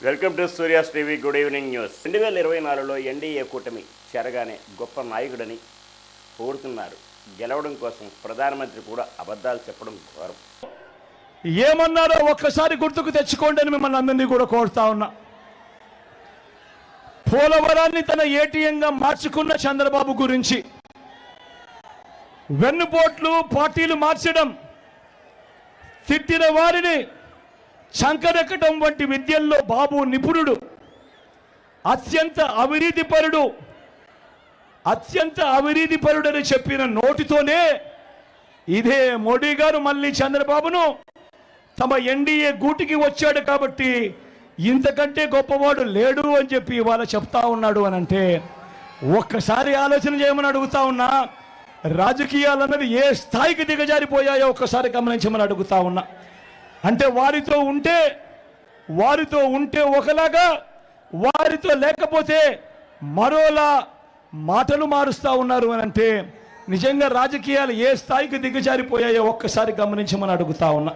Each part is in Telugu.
Welcome to Surya's TV. Good evening news. 2024లో ఎన్డీఏ కూటమి చేరగానే గొప్ప నాయకుడని కోరుతున్నారు. గెలవడం కోసం ప్రధానమంత్రి కూడా అబద్ధాలు చెప్పడం ఘోరం. ఏమన్నారో ఒక్కసారి గుర్తుకు తెచ్చుకోండి అని మిమ్మల్ని అందరినీ కూడా కోరుతా ఉన్నా. పోలవరాన్ని తన ఏటీఎంగా మార్చుకున్న చంద్రబాబు గురించి వెన్నుపోట్లు పార్టీలు మార్చడం, తిట్టిన వారిని చంకరెక్కడం వంటి విద్యల్లో బాబు నిపుణుడు, అత్యంత అవినీతిపరుడని చెప్పిన నోటితోనే ఇదే మోడీ గారు మళ్ళీ చంద్రబాబును తమ ఎన్డీఏ గూటికి వచ్చాడు కాబట్టి ఇంతకంటే గొప్పవాడు లేడు అని చెప్పి ఇవాళ చెప్తా ఉన్నాడు అని అంటే ఒక్కసారి ఆలోచన చేయమని అడుగుతా ఉన్నా. రాజకీయాలన్నది ఏ స్థాయికి దిగజారిపోయాయో ఒక్కసారి గమనించమని అడుగుతా ఉన్నా. అంటే వారితో ఉంటే ఒకలాగా, వారితో లేకపోతే మరోలా మాటలు మారుస్తూ ఉన్నారు అని అంటే నిజంగా రాజకీయాలు ఏ స్థాయికి దిగజారిపోయాయో ఒక్కసారి గమనించమని అడుగుతా ఉన్నా.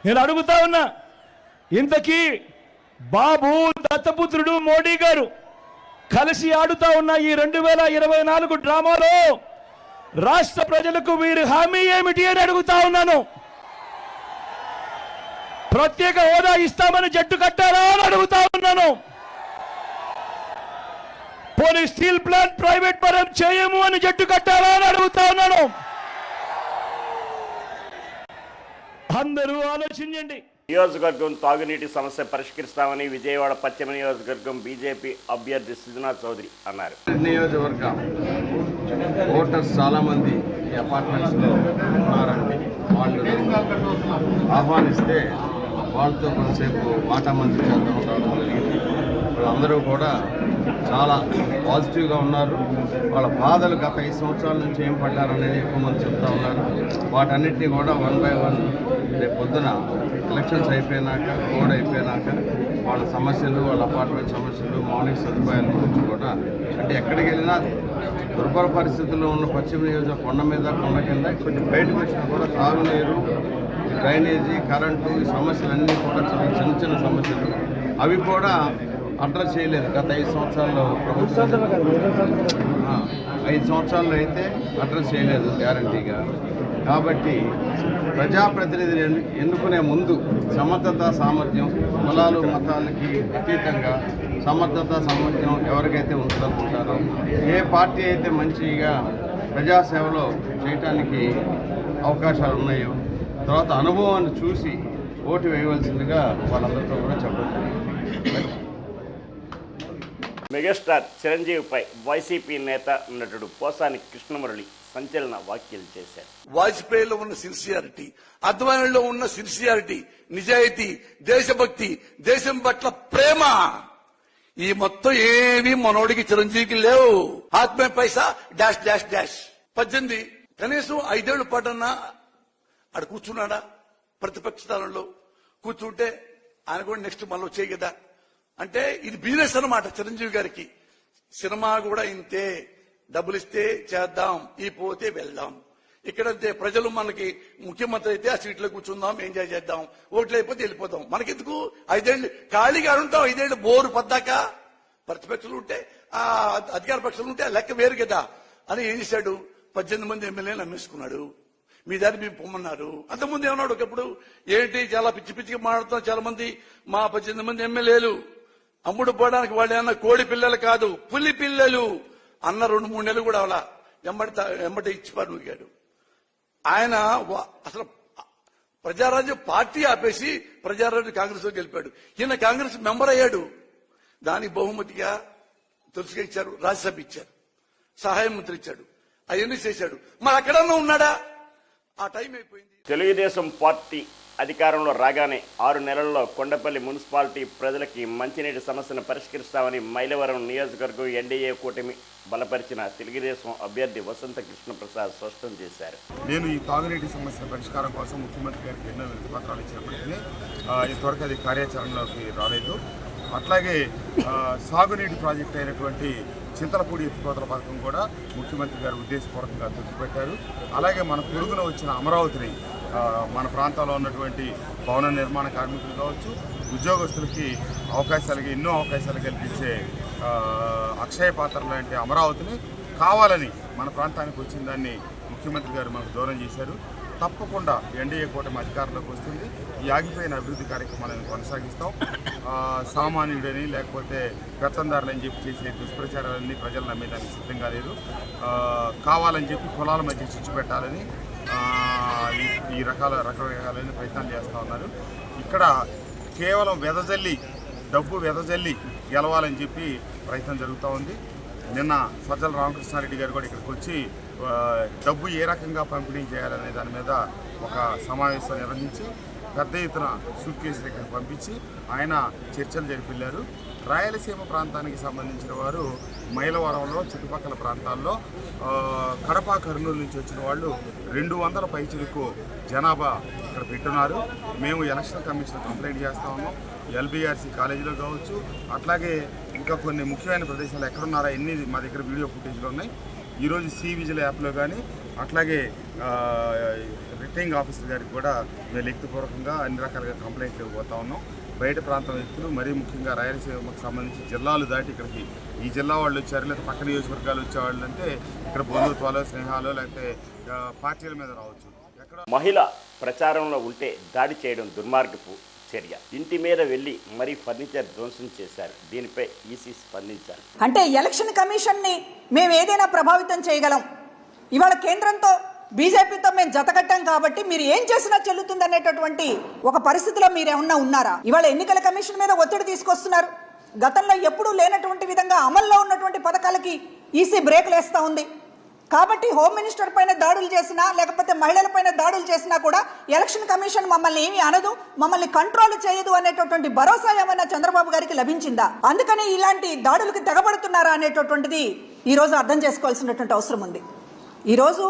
నేను అడుగుతా ఉన్నా, ఇంతకీ బాబు దత్తపుత్రుడు మోడీ గారు కలిసి ఆడుతా ఉన్న ఈ 2024 డ్రామాలో రాష్ట్ర ప్రజలకు వీరి హామీ ఏమిటి అని అడుగుతా ఉన్నాను. ప్రత్యేక హోదా ఇస్తామని జట్టు కట్టారా అని అడుగుతా ఉన్నాను. పోనీ స్టీల్ ప్లాంట్ ప్రైవేట్ పరం చేయము అని జట్టు కట్టారా అని అడుగుతా ఉన్నాను. అందరూ ఆలోచించండి. నియోజకవర్గం తాగునీటి సమస్య పరిష్కరిస్తామని విజయవాడ పశ్చిమ నియోజకవర్గం బీజేపీ అభ్యర్థి సుజనాథ్ చౌదరి అన్నారు. నియోజకవర్గం ఓటర్స్ చాలామంది ఈ అపార్ట్మెంట్స్లో ఉన్నారండి. వాళ్ళు ఆహ్వానిస్తే వాళ్ళతో కొంతసేపు మాటామంతి చేద్దాం రావడం జరిగింది. వాళ్ళందరూ కూడా చాలా పాజిటివ్గా ఉన్నారు. వాళ్ళ బాధలు గత 5 సంవత్సరాల నుంచి ఏం పడ్డారనేది ఎక్కువ మంది చెప్తా ఉన్నారు. వాటన్నిటినీ కూడా 1 by 1 రేపు పొద్దున ఎలక్షన్స్ అయిపోయినాక, కోడ్ అయిపోయినాక వాళ్ళ సమస్యలు, వాళ్ళ అపార్ట్మెంట్ సమస్యలు, మౌలిక సదుపాయాల గురించి కూడా, అంటే ఎక్కడికి వెళ్ళినా దుర్భర పరిస్థితుల్లో ఉన్న పశ్చిమ నియోజక కొండ మీద కొండ కింద కొంచెం బయటకు వచ్చినా కూడా తాగునీరు, డ్రైనేజీ, కరెంటు, ఈ సమస్యలన్నీ కూడా చాలా చిన్న సమస్యలు. అవి కూడా అడ్రస్ చేయలేదు గత 5 సంవత్సరాల్లో ప్రభుత్వం. 5 సంవత్సరాల్లో అయితే అడ్రస్ చేయలేదు గ్యారంటీగా. కాబట్టి ప్రజాప్రతినిధిని ఎన్నుకునే ముందు సమర్థత, సామర్థ్యం, కులాలు మతాలకి అతీతంగా సమర్థత, సామర్థ్యం ఎవరికైతే ఉంటుందనుకుంటారో, ఏ పార్టీ అయితే మంచిగా ప్రజాసేవలో చేయటానికి అవకాశాలు ఉన్నాయో, తర్వాత అనుభవాన్ని చూసి ఓటు వేయవలసిందిగా వాళ్ళందరితో కూడా చెప్పడం. మెగాస్టార్ చిరంజీవిపై వైసీపీ నేత నటుడు పోసాని కృష్ణమురళి సంచలన వ్యాఖ్యలు చేశారు. వాజ్పేయిలో ఉన్న సిన్సియారిటీ, అద్వానీలో ఉన్న సిన్సియారిటీ, నిజాయితీ, దేశభక్తి, దేశం పట్ల ప్రేమ, ఈ మొత్తం ఏమీ మనోడికి చిరంజీవికి లేవు. ఆత్మే పైసా డాష్ డాష్ డాష్. 18 కనీసం 5 ఏళ్ల పాటన్నా ఆడ కూర్చున్నాడా? ప్రతిపక్ష స్థానంలో కూర్చుంటే ఆయన కూడా నెక్స్ట్ మళ్ళీ వచ్చాయి కదా. అంటే ఇది బిజినెస్ అన్నమాట చిరంజీవి గారికి. సినిమా కూడా ఇంతే, డబ్బులు ఇస్తే చేద్దాం, ఈ పోతే వెళ్దాం. ఇక్కడంతే, ప్రజలు మనకి ముఖ్యమంత్రి అయితే ఆ సీట్లో కూర్చుందాం, ఎంజాయ్ చేద్దాం, ఓట్లు అయిపోతే వెళ్ళిపోదాం. మనకెందుకు 5 ఏళ్ళు ఖాళీగా ఉంటాం, 5 ఏళ్ళు బోరు పద్దాక. ప్రతిపక్షాలు ఉంటే, ఆ అధికార పక్షాలు ఉంటే ఆ లెక్క వేరు కదా అని ఏం చేశాడు? 18 మంది ఎమ్మెల్యేలు అమ్మేసుకున్నాడు. మీ దారి మేము పొమ్మన్నారు. అంతకుముందు ఏమన్నాడు ఒకప్పుడు, ఏంటి చాలా పిచ్చి పిచ్చిగా మాట్లాడుతాం చాలా మంది, మా 18 మంది ఎమ్మెల్యేలు అమ్ముడు పోవడానికి వాళ్ళు ఏమన్నా కోడి పిల్లలు కాదు, పులి పిల్లలు అన్న 2-3 నెలలు కూడా అలా ఎమ్మటి ఇచ్చి పనుగాడు. ఆయన అసలు ప్రజారాజ్యం పార్టీ ఆపేసి ప్రజారాజ్యం కాంగ్రెస్ లో గెలిపాడు. ఈయన కాంగ్రెస్ మెంబర్ అయ్యాడు. దానికి బహుమతిగా తులసిగా ఇచ్చారు, రాజ్యసభ ఇచ్చారు, సహాయ మంత్రి ఇచ్చాడు, అవన్నీ చేశాడు. మరి అక్కడన్నా ఉన్నాడా? ఆ టైం అయిపోయింది. తెలుగుదేశం పార్టీ అధికారంలో రాగానే 6 నెలల్లో కొండపల్లి మున్సిపాలిటీ ప్రజలకి మంచినీటి సమస్యను పరిష్కరిస్తామని మైలవరం నియోజకవర్గం ఎన్డీఏ కూటమి బలపరిచిన తెలుగుదేశం అభ్యర్థి వసంత కృష్ణప్రసాద్ స్పష్టం చేశారు. నేను ఈ తాగునీటి సమస్య పరిష్కారం కోసం ముఖ్యమంత్రి గారికి ఎన్నో వినతిపత్రాలు ఇచ్చినప్పటికీ ఇంతవరకు అది కార్యాచరణలోకి రాలేదు. అట్లాగే సాగునీటి ప్రాజెక్టు అయినటువంటి చింతలపూడి ఎత్తిపోతల పథకం కూడా ముఖ్యమంత్రి గారు ఉద్దేశపూర్వకంగా దృష్టిపెట్టారు. అలాగే మన పొరుగున వచ్చిన అమరావతిని మన ప్రాంతాల్లో ఉన్నటువంటి భవన నిర్మాణ కార్మికులు కావచ్చు, ఉద్యోగస్తులకి ఎన్నో అవకాశాలు కల్పించే అక్షయ పాత్ర లాంటి అమరావతిని కావాలని మన ప్రాంతానికి వచ్చిన దాన్ని ముఖ్యమంత్రి గారు మనకు దూరం చేశారు. తప్పకుండా ఎన్డీఏ కూటమి అధికారంలోకి వస్తుంది. ఈ ఆగిపోయిన అభివృద్ధి కార్యక్రమాలను కొనసాగిస్తాం. సామాన్యుడని లేకపోతే పెత్తందారులని చెప్పి చేసే దుష్ప్రచారాలన్నీ ప్రజలు నమ్మేదానికి సిద్ధంగా లేదు. కావాలని చెప్పి కులాల మధ్య చిచ్చు పెట్టాలని ఈ రకరకాలైన ప్రయత్నాలు చేస్తూ ఉన్నారు. ఇక్కడ కేవలం డబ్బు వెదజల్లి గెలవాలని చెప్పి ప్రయత్నం జరుగుతూ ఉంది. నిన్న సజ్జల రామకృష్ణారెడ్డి గారు కూడా ఇక్కడికి వచ్చి డబ్బు ఏ రకంగా పంపిణీ చేయాలనే దాని మీద ఒక సమావేశం నిర్వహించి పెద్ద ఎత్తున సూట్ కేసులు ఇక్కడ పంపించి ఆయన చర్చలు జరిపిల్లారు. రాయలసీమ ప్రాంతానికి సంబంధించిన వారు మైలవరంలో చుట్టుపక్కల ప్రాంతాల్లో కడప కర్నూలు నుంచి వచ్చిన వాళ్ళు 200 పైచిలకు జనాభా ఇక్కడ పెట్టున్నారు. మేము ఎలక్షన్ కమిషన్ కంప్లైంట్ చేస్తా ఉన్నాం. ఎల్బీఆర్సీ కాలేజీలో కావచ్చు, అట్లాగే ఇంకా కొన్ని ముఖ్యమైన ప్రదేశాలు ఎక్కడున్నారా ఎన్ని మా దగ్గర వీడియో ఫుటేజ్లు ఉన్నాయి. ఈరోజు విజిల్ యాప్లో కానీ అట్లాగే రిటర్నింగ్ ఆఫీసర్ గారికి కూడా మేము లిఖితపూర్వకంగా అన్ని రకాలుగా కంప్లైంట్లు ఇవ్వబోతా ఉన్నాం. బయట ప్రాంతం వ్యక్తులు మరీ ముఖ్యంగా రాయలసీమకు సంబంధించి జిల్లాలు దాటి ఇక్కడికి ఈ జిల్లా వాళ్ళు వచ్చారు, లేకపోతే పక్క నియోజకవర్గాలు వచ్చేవాళ్ళు అంటే ఇక్కడ బంధుత్వాలు స్నేహాలు లేకపోతే పార్టీల మీద రావచ్చు. మహిళ ప్రచారంలో ఉంటే దాడి చేయడం దుర్మార్గపు చర్య. ఇంటి మీద వెళ్ళి మరీ ఫర్నిచర్ ధ్వంసం చేశారు. దీనిపై ఈసీ స్పందించారు. అంటే ఎలక్షన్ కమిషన్ని మేము ఏదైనా ప్రభావితం చేయగలం. ఇవాళ కేంద్రంతో బీజేపీతో మేము జతకట్టాం కాబట్టి మీరు ఏం చేసినా చెల్లుతుంది అనేటటువంటి ఒక పరిస్థితిలో మీరేమన్నా ఉన్నారా? ఇవాళ ఎన్నికల కమిషన్ మీద ఒత్తిడి తీసుకొస్తున్నారు. గతంలో ఎప్పుడూ లేనటువంటి విధంగా అమల్లో ఉన్నటువంటి పథకాలకి ఈసీ బ్రేక్లు వేస్తూ ఉంది. కాబట్టి హోమ్ మినిస్టర్ పైన దాడులు చేసినా లేకపోతే మహిళల పైన దాడులు చేసినా కూడా ఎలక్షన్ కమిషన్ మమ్మల్ని ఏమీ అనదు, మమ్మల్ని కంట్రోల్ చేయదు అనేటటువంటి భరోసా ఏమైనా చంద్రబాబు గారికి లభించిందా? అందుకని ఇలాంటి దాడులకు తెగబడుతున్నారా అనేటటువంటిది ఈరోజు అర్థం చేసుకోవాల్సినటువంటి అవసరం ఉంది. ఈరోజు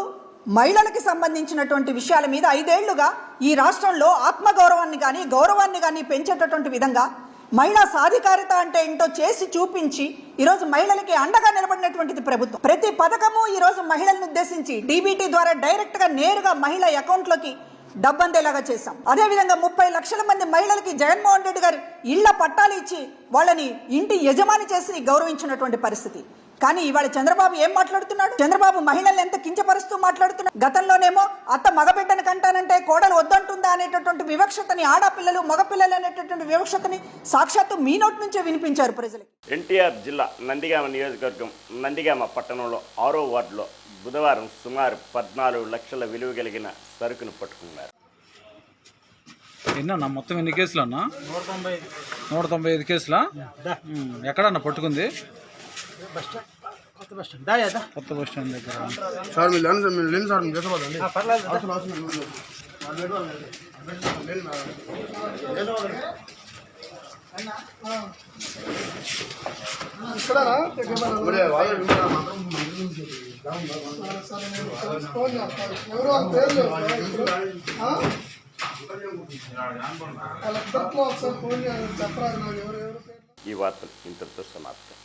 మహిళలకి సంబంధించినటువంటి విషయాల మీద 5 ఏళ్లుగా ఈ రాష్ట్రంలో ఆత్మగౌరవాన్ని కానీ గౌరవాన్ని కానీ పెంచేటటువంటి విధంగా మహిళా సాధికారిత అంటే ఏంటో చేసి చూపించి ఈరోజు మహిళలకి అండగా నిలబడినటువంటిది ప్రభుత్వం. ప్రతి పథకము ఈరోజు మహిళలను ఉద్దేశించి డీబీటీ ద్వారా డైరెక్ట్గా నేరుగా మహిళ అకౌంట్లోకి డబ్బందేలాగా చేశాం. అదేవిధంగా 30 లక్షల మంది మహిళలకి జగన్మోహన్ రెడ్డి గారు ఇళ్ల పట్టాలు ఇచ్చి వాళ్ళని ఇంటి యజమాని చేసి గౌరవించినటువంటి పరిస్థితి. కానీ ఇవాళ చంద్రబాబు ఏం మాట్లాడుతున్నాడు? చంద్రబాబు మహిళల్ని ఎంత కించపరుస్తూ మాట్లాడుతున్నాడు. గతంలోనేమో అత్త మగబిడ్డను కంటానంటే కోడలు వద్దంటుందా అనేటటువంటి వివక్షతని, ఆడపిల్లలు మగపిల్లలు అనేటటువంటి వివక్షతని సాక్షాత్తు మీ నోటి నుంచే వినిపించారు ప్రజలకి. ఎన్టీఆర్ జిల్లా నందిగామ నియోజకవర్గం నందిగామ పట్టణంలో 6వ వార్డులో బుధవారం సుమారు 14 లక్షల విలువ కలిగిన సరుకును పట్టుకున్నారు. ఎన్న మొత్తం ఎన్ని కేసులు అన్నా? 195 కేసులా? ఎక్కడన్నా పట్టుకుంది? కొత్త బస్ స్టాండ్ దగ్గర. సార్ మీరు లేని సార్ మీరు చేసుకోవాలండి. ఈ వార్తలు ఇంతటితో సమాప్తం.